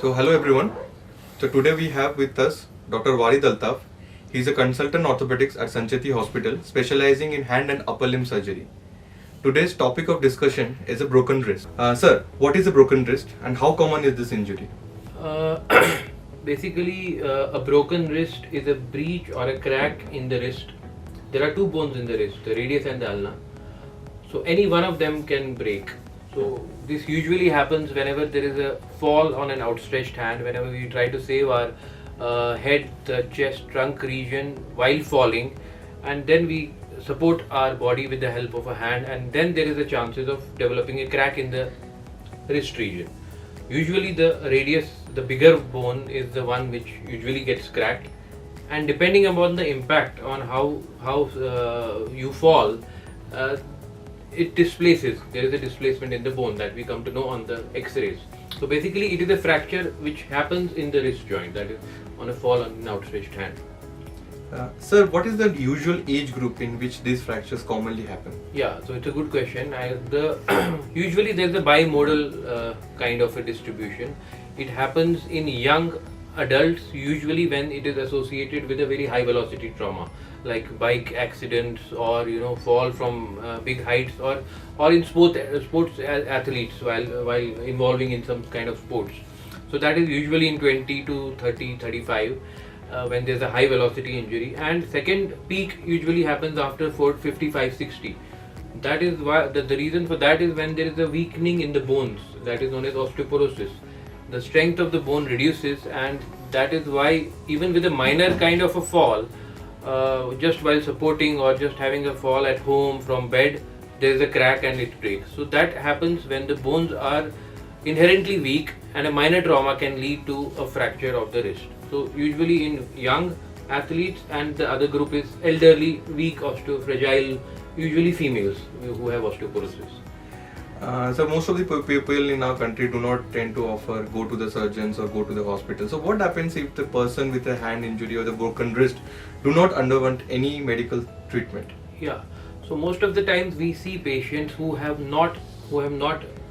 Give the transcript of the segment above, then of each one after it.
So hello everyone. So today we have with us Dr. Warid Altaf. He is a consultant orthopedics at Sancheti Hospital, specializing in hand and upper limb surgery. Today's topic of discussion is a broken wrist. Sir, what is a broken wrist and how common is this injury? Uh, Basically, a broken wrist is a breach or a crack in the wrist. There are two bones in the wrist, the radius and the ulna. So any one of them can break. So this usually happens whenever there is a fall on an outstretched hand, whenever we try to save our head, the chest, trunk region while falling, and then we support our body with the help of a hand, and then there is a chances of developing a crack in the wrist region. Usually the radius, the bigger bone, is the one which usually gets cracked, and depending upon the impact on how you fall, it displaces. There is a displacement in the bone that we come to know on the X-rays. So basically, it is a fracture which happens in the wrist joint, that is on a fall on an outstretched hand. Sir, what is the usual age group in which these fractures commonly happen? Yeah, so it's a good question. Usually there's a bimodal kind of a distribution. It happens in young adults, usually when it is associated with a very high velocity trauma, like bike accidents or fall from big heights, or in sports athletes while involving in some kind of sports. So that is usually in 20 to 30, 35. When there's a high velocity injury, and second peak usually happens after 55, 60. That is why the reason for that is when there is a weakening in the bones, that is known as osteoporosis. The strength of the bone reduces, and that is why even with a minor kind of a fall, just while supporting or just having a fall at home from bed, there is a crack and it breaks. So that happens when the bones are inherently weak, and a minor trauma can lead to a fracture of the wrist. So usually in young athletes, and the other group is elderly, weak, fragile, usually females who have osteoporosis. So most of the people in our country do not tend to go to the surgeons or go to the hospital. So what happens if the person with a hand injury or the broken wrist do not underwent any medical treatment? Yeah, so most of the times we see patients who have not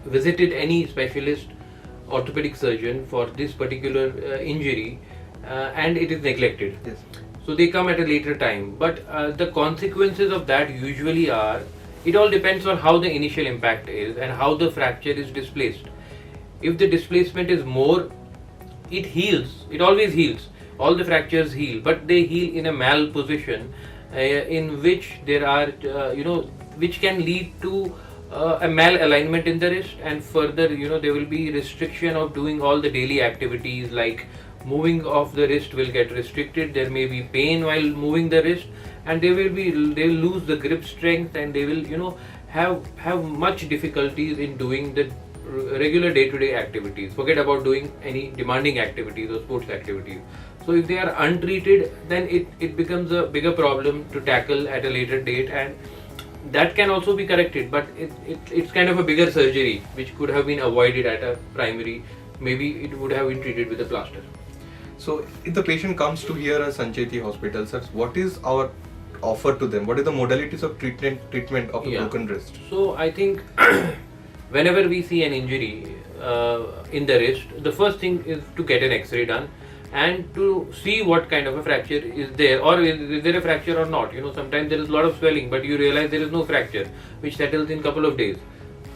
visited any specialist orthopedic surgeon for this particular injury, and it is neglected. Yes. So they come at a later time, but the consequences of that usually are, it all depends on how the initial impact is and how the fracture is displaced. If the displacement is more, it heals. It always heals. All the fractures heal, but they heal in a malposition in which there are, which can lead to a malalignment in the wrist, and further, there will be restriction of doing all the daily activities, like moving of the wrist will get restricted. There may be pain while moving the wrist, and they will lose the grip strength, and they will have much difficulties in doing the regular day-to-day activities. Forget about doing any demanding activities or sports activities. So if they are untreated, then it becomes a bigger problem to tackle at a later date, and that can also be corrected, but it's kind of a bigger surgery which could have been avoided at a primary. Maybe it would have been treated with a plaster. So if the patient comes to here at Sancheti Hospital, sir, what is our offer to them? What is the modalities of treatment of a broken wrist? So I think whenever we see an injury in the wrist, the first thing is to get an X-ray done and to see what kind of a fracture is there, or is there a fracture or not. Sometimes there is a lot of swelling, but you realize there is no fracture, which settles in a couple of days.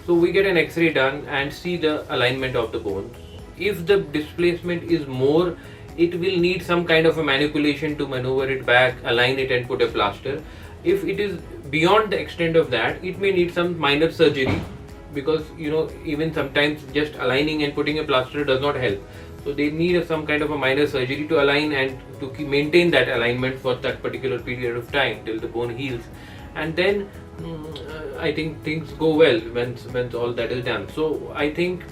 So we get an X-ray done and see the alignment of the bones. If the displacement is more, it will need some kind of a manipulation to maneuver it back, align it and put a plaster. If it is beyond the extent of that, it may need some minor surgery, because even sometimes just aligning and putting a plaster does not help. So they need some kind of a minor surgery to align and to maintain that alignment for that particular period of time till the bone heals. And then I think things go well when all that is done. So I think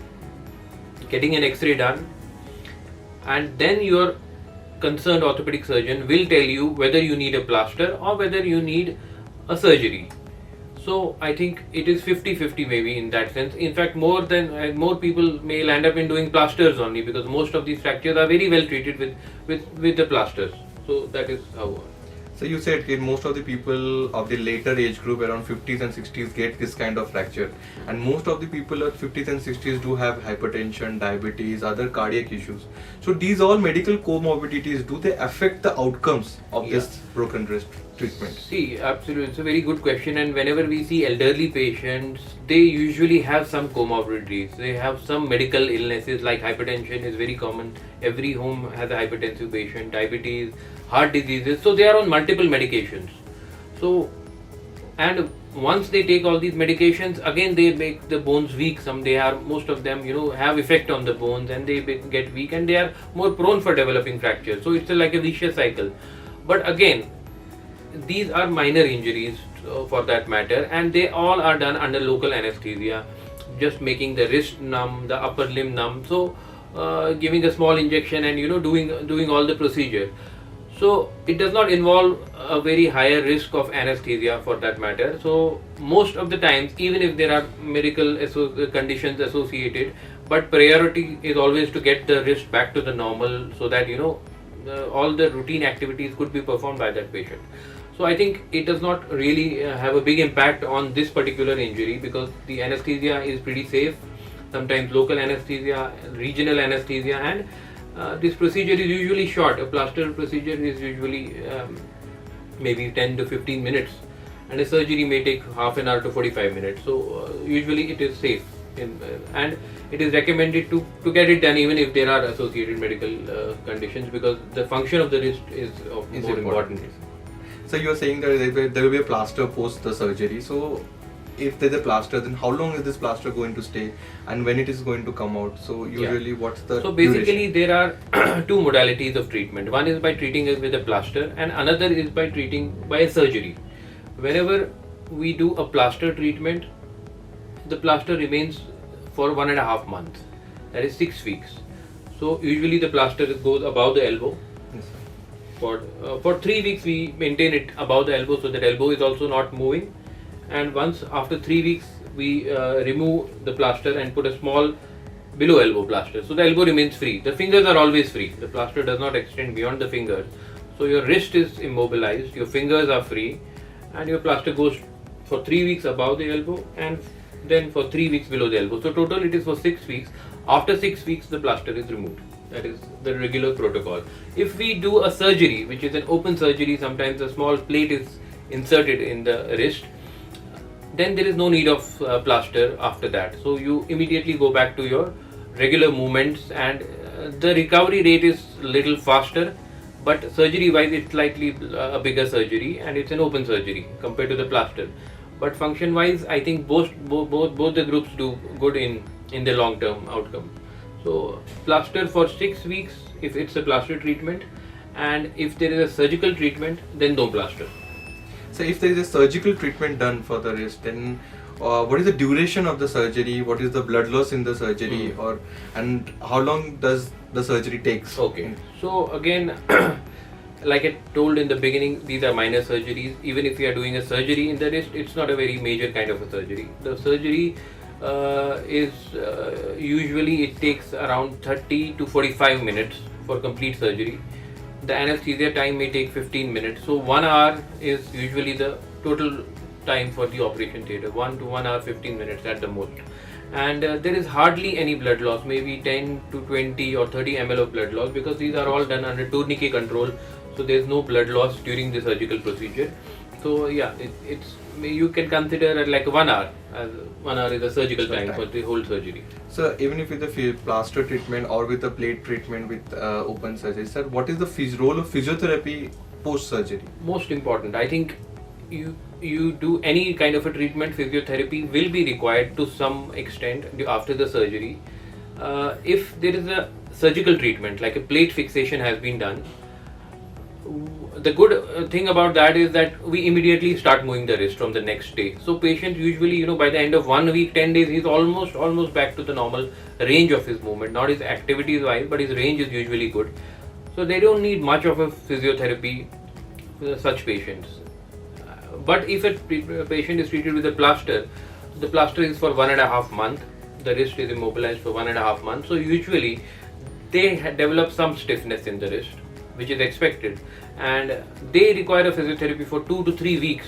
getting an X-ray done, and then your concerned orthopedic surgeon will tell you whether you need a plaster or whether you need a surgery. So I think it is 50-50 maybe in that sense. In fact, more people may land up in doing plasters only, because most of these fractures are very well treated with the plasters. So that is how. So you said that most of the people of the later age group around 50s and 60s get this kind of fracture, and most of the people at 50s and 60s do have hypertension, diabetes, other cardiac issues. So these all medical comorbidities, do they affect the outcomes of this broken wrist treatment? See, absolutely, it's a very good question. And whenever we see elderly patients, they usually have some comorbidities. They have some medical illnesses like hypertension is very common. Every home has a hypertensive patient, diabetes, heart diseases. So they are on multiple medications. So, and once they take all these medications, again they make the bones weak. Most of them, have effect on the bones, and they get weak, and they are more prone for developing fractures. So it's like a vicious cycle. But again, these are minor injuries for that matter, and they all are done under local anesthesia, just making the wrist numb, the upper limb numb. So giving a small injection and doing all the procedure. So it does not involve a very higher risk of anesthesia for that matter. So most of the times, even if there are medical conditions associated, but priority is always to get the wrist back to the normal, so that all the routine activities could be performed by that patient. So I think it does not really have a big impact on this particular injury, because the anesthesia is pretty safe. Sometimes local anesthesia, regional anesthesia, and this procedure is usually short. A plaster procedure is usually maybe 10 to 15 minutes, and a surgery may take half an hour to 45 minutes. So usually it is safe, and it is recommended to get it done even if there are associated medical conditions, because the function of the wrist is more important. So you are saying that there will be a plaster post the surgery. So if there's a plaster, then how long is this plaster going to stay, and when it is going to come out? So usually what's the So basically duration? there are two modalities of treatment. One is by treating it with a plaster, and another is by treating by a surgery. Whenever we do a plaster treatment, the plaster remains for 1.5 months, that is 6 weeks. So usually the plaster goes above the elbow. Yes, sir. For 3 weeks we maintain it above the elbow, so that elbow is also not moving. And once after 3 weeks we remove the plaster and put a small below elbow plaster, so the elbow remains free. The fingers are always free. The plaster does not extend beyond the fingers. So your wrist is immobilized, your fingers are free, and your plaster goes for 3 weeks above the elbow and then for 3 weeks below the elbow. So total it is for 6 weeks. After 6 weeks the plaster is removed. That is the regular protocol. If we do a surgery, which is an open surgery, sometimes a small plate is inserted in the wrist, then there is no need of plaster after that. So you immediately go back to your regular movements, and the recovery rate is little faster, but surgery wise it's slightly a bigger surgery, and it's an open surgery compared to the plaster. But function wise, I think both the groups do good in the long term outcome. So plaster for 6 weeks if it's a plaster treatment, and if there is a surgical treatment, then no plaster. So if there is a surgical treatment done for the wrist, then what is the duration of the surgery? What is the blood loss in the surgery, and how long does the surgery takes? Okay. So again, like I told in the beginning, these are minor surgeries. Even if you are doing a surgery in the wrist, it's not a very major kind of a surgery. The surgery is usually it takes around 30 to 45 minutes for complete surgery. The anesthesia time may take 15 minutes. So 1 hour is usually the total time for the operation theatre. 1 to 1 hour 15 minutes at the most. And there is hardly any blood loss, maybe 10 to 20 or 30 ml of blood loss, because these are all done under tourniquet control. So there is no blood loss during the surgical procedure. So yeah, it's you can consider it like 1 hour. 1 hour is a surgical time for the whole surgery. So even if with the plaster treatment or with the plate treatment with open surgery, sir, what is the role of physiotherapy post surgery? Most important, I think you do any kind of a treatment, physiotherapy will be required to some extent after the surgery. If there is a surgical treatment like a plate fixation has been done, the good thing about that is that we immediately start moving the wrist from the next day. So patient usually, by the end of 1 week, 10 days, he's almost back to the normal range of his movement. Not his activities wise, but his range is usually good. So they don't need much of a physiotherapy for such patients. But if a patient is treated with a plaster, the plaster is for 1.5 months. The wrist is immobilized for 1.5 months. So usually they develop some stiffness in the wrist. which is expected, and they require a physiotherapy for 2 to 3 weeks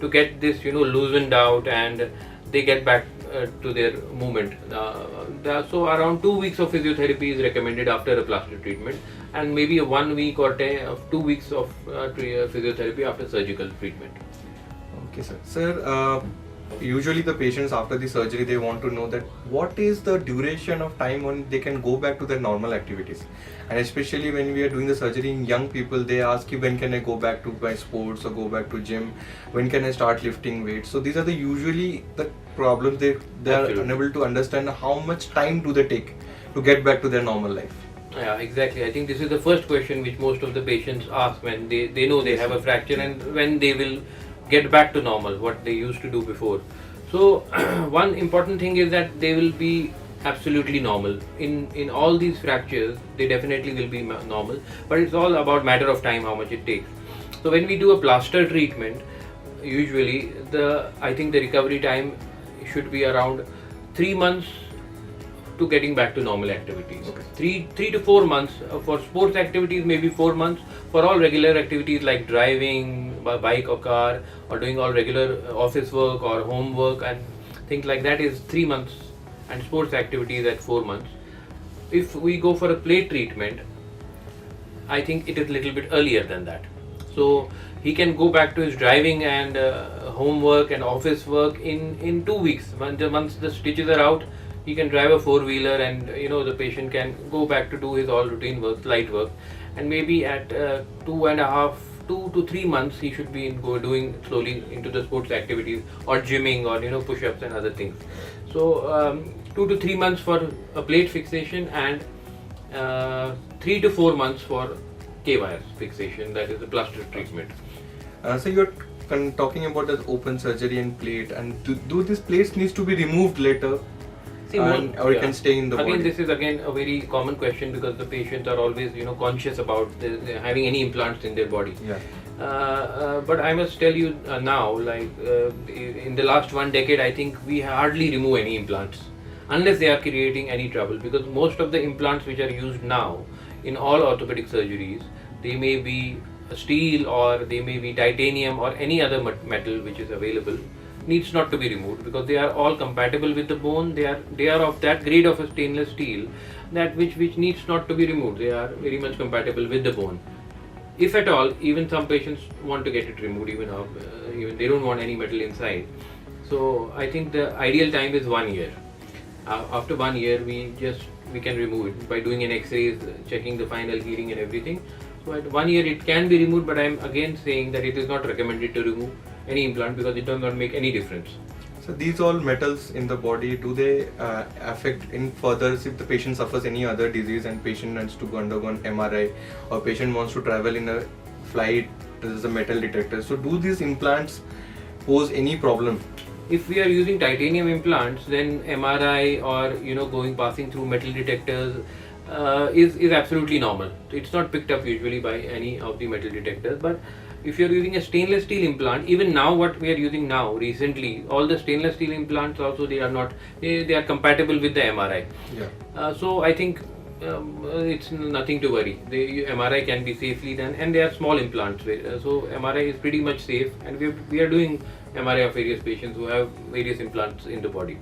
to get this, loosened out, and they get back to their movement. So around 2 weeks of physiotherapy is recommended after a plaster treatment, and maybe a 1 week or 2 weeks of physiotherapy after surgical treatment. Okay, sir. Sir, usually the patients after the surgery, they want to know that what is the duration of time when they can go back to their normal activities, and especially when we are doing the surgery in young people, they ask you, when can I go back to my sports or go back to gym, when can I start lifting weights. So these are the usually the problems. They are Absolutely. unable to understand how much time do they take to get back to their normal life. Yeah, exactly. I think this is the first question which most of the patients ask when they know they have a fracture, and when they will get back to normal, what they used to do before. So one important thing is that they will be absolutely normal. In all these fractures, they definitely will be normal, but it's all about matter of time, how much it takes. So when we do a plaster treatment, usually I think the recovery time should be around 3 months to getting back to normal activities. Okay. 3 to 4 months for sports activities, maybe 4 months. For all regular activities like driving by bike or car, or doing all regular office work or homework and things like that, is 3 months, and sports activities at 4 months. If we go for a plate treatment, I think it is a little bit earlier than that. So he can go back to his driving and homework and office work in 2 weeks. Once the stitches are out, he can drive a 4-wheeler, and the patient can go back to do his all routine work, light work, and maybe at 2 to 3 months he should be doing slowly into the sports activities or gymming or push-ups and other things. So 2 to 3 months for a plate fixation, and 3 to 4 months for K-wire fixation, that is the plaster treatment. So you're talking about the open surgery and plate, and do these plates needs to be removed later? Or it can stay in the body? Again, this is again a very common question, because the patients are always conscious about having any implants in their body. Yeah. But I must tell you now, in the last 1 decade, I think we hardly remove any implants unless they are creating any trouble, because most of the implants which are used now in all orthopedic surgeries, they may be steel or they may be titanium or any other metal which is available, needs not to be removed, because they are all compatible with the bone. They are of that grade of a stainless steel that which needs not to be removed. They are very much compatible with the bone. If at all, even some patients want to get it removed, even they don't want any metal inside. So I think the ideal time is 1 year. After 1 year, we can remove it by doing an X-rays, checking the final healing and everything. So at 1 year it can be removed, but I am again saying that it is not recommended to remove any implant, because it does not make any difference. So these all metals in the body, do they affect in further if the patient suffers any other disease and patient wants to undergo an MRI, or patient wants to travel in a flight, this is a metal detector. So do these implants pose any problem? If we are using titanium implants, then MRI or passing through metal detectors is absolutely normal. It's not picked up usually by any of the metal detectors. But if you're using a stainless steel implant, even now what we are using now recently, all the stainless steel implants also, they are compatible with the MRI. Yeah. So I think it's nothing to worry. The MRI can be safely done, and they are small implants. So MRI is pretty much safe, and we are doing MRI of various patients who have various implants in the body.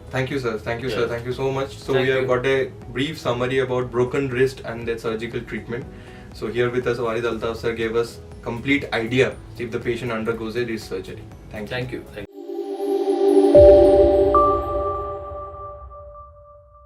Thank you, sir. Thank you, sir. Thank you so much. So Thank we have you. got a brief summary about broken wrist and their surgical treatment. So here with us, Warid Altaf sir gave us complete idea if the patient undergoes a wrist surgery. Thank you. Thank you.